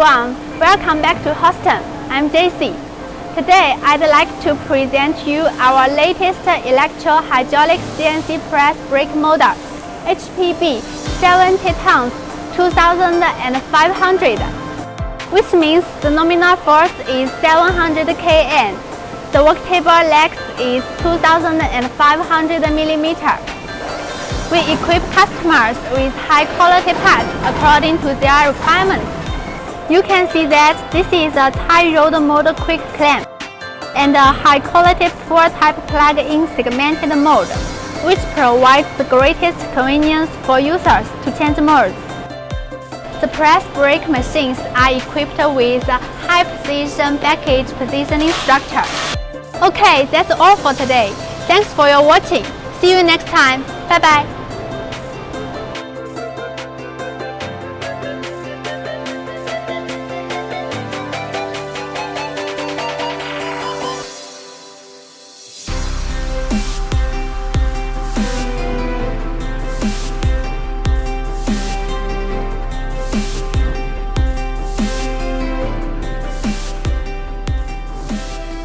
everyone, welcome back to Hoston. I'm JC. Today I'd like to present you our latest electro-hydraulic CNC press brake model, HPB-70T 2500, which means the nominal force is 700 kN. The worktable length is 2500 mm. We equip customers with high-quality parts according to their requirements. You can see that this is a tie rod mode quick clamp and a high-quality pull-type plug-in segmented mode, which provides the greatest convenience for users to change modes. The press brake machines are equipped with a high-precision package positioning structure. Okay, that's all for today. Thanks for your watching. See you next time. Bye-bye.